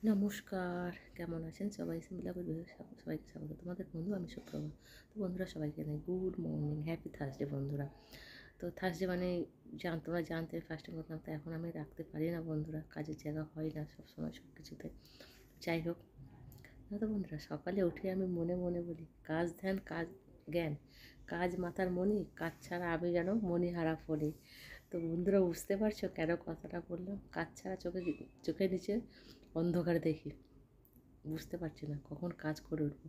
নমস্কার, কেমন আছেন সবাই? সিম্পল সবাইকে স্বাগত। তোমাদের বন্ধু আমি সুপ্রভা। তো বন্ধুরা সবাইকে জানাই গুড মর্নিং, হ্যাপি থার্সডে বন্ধুরা। তো থার্সডে মানে তোমরা জানতে ফার্স্টে করতাম, তো এখন আমি রাখতে পারি না বন্ধুরা, কাজের জায়গা হয় না সবসময় সব কিছুতে। যাই হোক, তো বন্ধুরা সকালে উঠে আমি মনে মনে বলি কাজ ধ্যান কাজ জ্ঞান, কাজ মাথার মণি, কাজ ছাড়া আমি যেন মণিহারা ফণি। তো বন্ধুরা বুঝতে পারছো কেন কথাটা বললাম? কাজ ছাড়া চোখের নিচে অন্ধকার দেখি, বুঝতে পারছি না কখন কাজ করে উঠবো।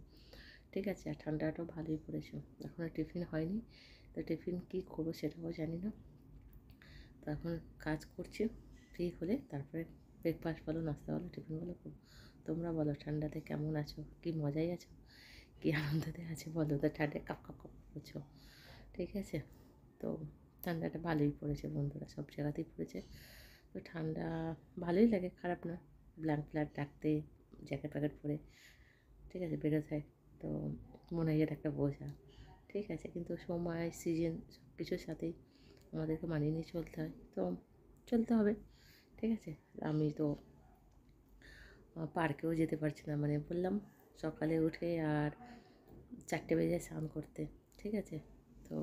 ঠিক আছে, আর ঠান্ডাটাও ভালোই পড়েছে। এখনও টিফিন হয়নি, তো টিফিন কী করবো সেটাও জানি না। তো এখন কাজ করছি, ফ্রি হলে তারপরে ব্রেকফাস্ট বলো, নাস্তা বলো, টিফিন বলো করবো। তোমরা বলো ঠান্ডাতে কেমন আছো? কি মজাই আছো, কি আনন্দতে আছে বলো? তো ঠান্ডায় কাপ কাপ কাপ করছো। ঠিক আছে, তো ঠান্ডাটা ভালোই পড়েছে বন্ধুরা, সব জায়গাতেই পড়েছে। তো ঠান্ডা ভালোই লাগে, খারাপ না। ব্ল্যাঙ্কেট ডাকতে জ্যাকেট প্যাকেট পরে ঠিক আছে বেরোতে হয়, তো মনে হয় এটা একটা বোঝা। ঠিক আছে, কিন্তু সময় সিজন সব কিছুর সাথেই আমাদেরকে মানিয়ে নিয়ে চলতে হয়, তো চলতে হবে। ঠিক আছে, আমি তো পার্কেও যেতে পারছি না, মানে বললাম সকালে উঠে আর 4টে বেজে স্নান করতে। ঠিক আছে, তো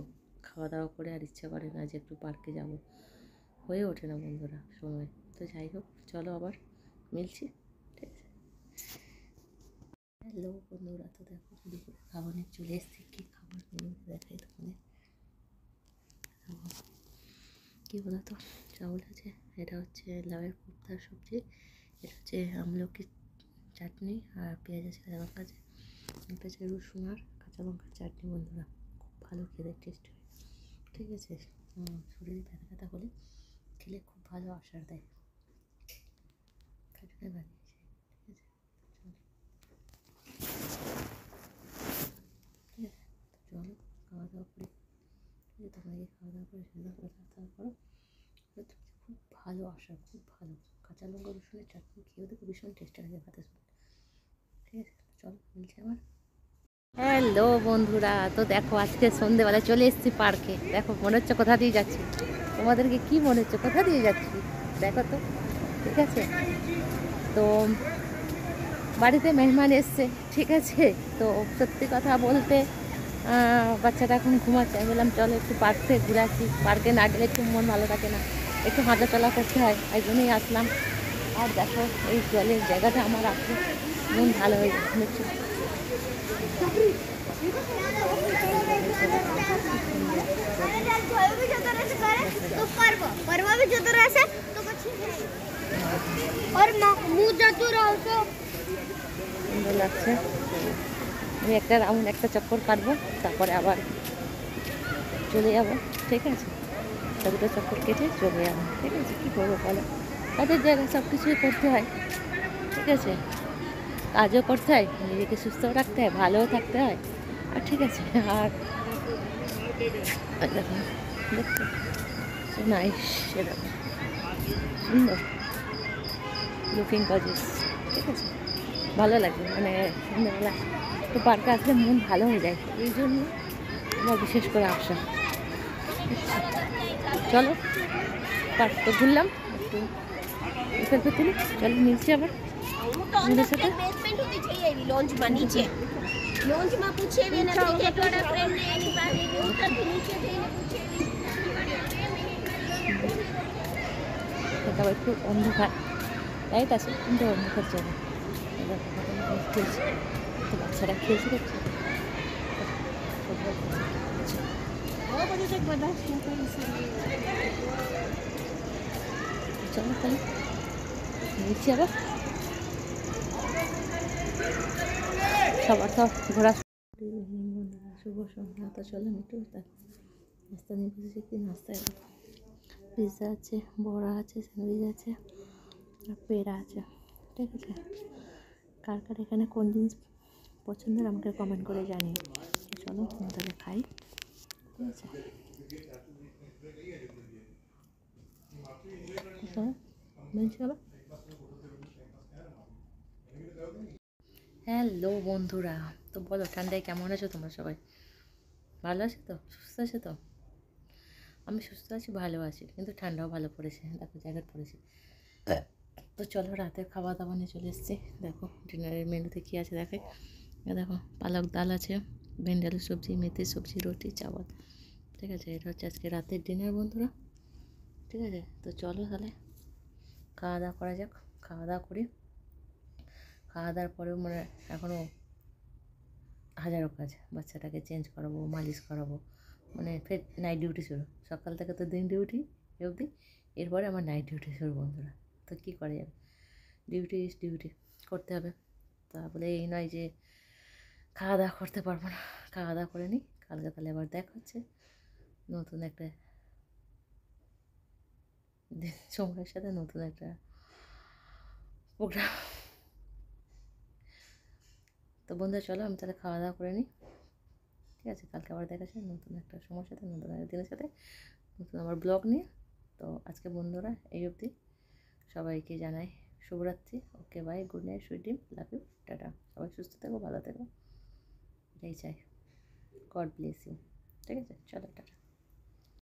খাওয়া দাওয়া করে আর ইচ্ছা করে না যে একটু পার্কে যাব, হয়ে ওঠে না বন্ধুরা সময়। তো যাই হোক, চলো আবার মিলছি। ঠিক আছে, হ্যালো বন্ধুরা, তো দেখো দুপুরে খাবার নিয়ে চলে এসেছি। কী খাবার মেনু দেখাই তোমাদের। কী বলো তো, চাউল আছে, এটা হচ্ছে লাউয়ের কোপ্তার সবজি, এটা হচ্ছে আমলকি চাটনি, আর পেঁয়াজ আছে, কাঁচা লঙ্কা আছে, এটা হচ্ছে রসুন আর কাঁচা লঙ্কার চাটনি বন্ধুরা। খুব ভালো খেতে টেস্ট হয়। ঠিক আছে, শরীরে ব্যথা ব্যথা হলে খেলে খুব ভালো আসার দেয়। তাই জন্য বানিয়েছি। ঠিক আছে, ঠিক আছে, চলো খাওয়া দাওয়া করি। তোমরা গিয়ে খাওয়া দাওয়া করে সুন্দর করে খাওয়া দাওয়া করো। খুব ভালো আসার, খুব ভালো কাঁচা লঙ্কা রসুনের চাটনি খেয়েও দেখো ভীষণ টেস্টি লাগে ভাতের সঙ্গে। ঠিক আছে, চলো মিলছে আমার। হ্যালো বন্ধুরা, তো দেখো আজকে সন্ধেবেলায় চলে এসেছি পার্কে। দেখো মনে হচ্ছে কোথা দিয়ে যাচ্ছি, তোমাদেরকে কি মনে হচ্ছে কোথা দিয়ে যাচ্ছি দেখো তো। ঠিক আছে, তো বাড়িতে মেহমান এসছে। ঠিক আছে, তো সত্যি কথা বলতে বাচ্চাটা এখন ঘুমাচ্ছে, আমি বললাম চলো একটু পার্ক থেকে ঘুরে আসি। পার্কে না গেলে একটু মন ভালো থাকে না, একটু হাঁটা চলা করতে হয়, এই জন্যই আসলাম। আর দেখো এই জলের জায়গাটা আমার আসলে মন ভালো হয়ে যাচ্ছে। সুন্দর লাগছে। আমি একটা রাউন্ড একটা চক্কর কাটবো, তারপরে আবার চলে যাবো। ঠিক আছে, দুটো চক্কর কেটে চলে যাবো। ঠিক আছে, কী করবো বলো, কাজের জায়গায় সব কিছুই করতে হয়। ঠিক আছে, কাজও করতে হয়, নিজেকে সুস্থও রাখতে হয়, ভালোও থাকতে হয়। আর ঠিক আছে, আর দেখো দেখতে নাইস, সেরকম সুন্দর লুকিং কজেস। ঠিক আছে, ভালো লাগে, মানে সন্ধ্যাবেলা একটু পার্কে আসলে মন ভালো হয়ে যায়, এই জন্য আমার বিশেষ করে আসা। চলো পার্ক তো ঘুরলাম, একটু সেলফি তুলি, চলো মিলছি আবার আমাদের সাথে। তারপর একটু অন্ধকার, লাইট আছে কিন্তু অন্ধকার জায়গা। খেলছে, তো বাচ্চারা খেলছে দেখছি। চলো তাহলে মিলছি আবার। সবার তো ঘোরা শুভ সন্ধ্যা। তো চলেন একটু নাস্তা নিয়ে বসেছি। কি নাস্তা? পিৎজা আছে, বড়া আছে, স্যান্ডউইচ আছে, আর পেড়া আছে। ঠিক আছে, কার কার এখানে কোন জিনিস পছন্দের আমাকে কমেন্ট করে জানিয়ে। চলো তাহলে খাই। ঠিক আছে, বলছি আবার হ্যালো বন্ধুরা, তো বলো ঠান্ডায় কেমন আছো তোমরা সবাই? ভালো আছো তো, সুস্থ আছো তো? আমি সুস্থ আছি, ভালো আছি, কিন্তু ঠান্ডাও ভালো পড়েছে, দেখো জ্যাকেট পড়েছি। তো চলো রাতের খাওয়া দাওয়া নিয়ে চলে এসেছি। দেখো ডিনারের মেনুতে কী আছে দেখে। দেখো পালক ডাল আছে, ভেন্ডি আলুর সবজি, মেথির সবজি, রুটি, চাওয়াল। ঠিক আছে, এটা হচ্ছে আজকে রাতের ডিনার বন্ধুরা। ঠিক আছে, তো চলো তাহলে খাওয়া দাওয়া করা যাক। খাওয়া দাওয়া করি। খাওয়া দাওয়ার পরেও মানে এখনও হাজারো কাজ। বাচ্চাটাকে চেঞ্জ করাবো, মালিশ করাবো, মানে ফের নাইট ডিউটি শুরু। সকাল থেকে তো দিন ডিউটি এ অবধি, এরপরে আমার নাইট ডিউটি শুরু বন্ধুরা। তো কী করা যাবে, ডিউটি ইজ ডিউটি, করতে হবে। তা বলে এই নয় যে খাওয়া দাওয়া করতে পারবো না। খাওয়া দাওয়া করে নিই, কালকে তাহলে আবার দেখা হচ্ছে নতুন একটা সময়ের সাথে, নতুন একটা প্রোগ্রাম। তো বন্ধুরা চলো আমি তাহলে খাওয়া দাওয়া করে নিই। ঠিক আছে, কালকে আবার দেখা হচ্ছে নতুন একটা সময়ের সাথে, নতুন একটা দিনের সাথে, নতুন আমার ব্লগ নিয়ে। তো আজকে বন্ধুরা এই অবধি। সবাইকে জানাই শুভরাত্রি। Okay bye, good night, sweet dream, love you, tata. সবাই সুস্থ থেকো, ভালো থেকো, এটাই চাই। God bless you. ঠিক আছে, চলো টাটা।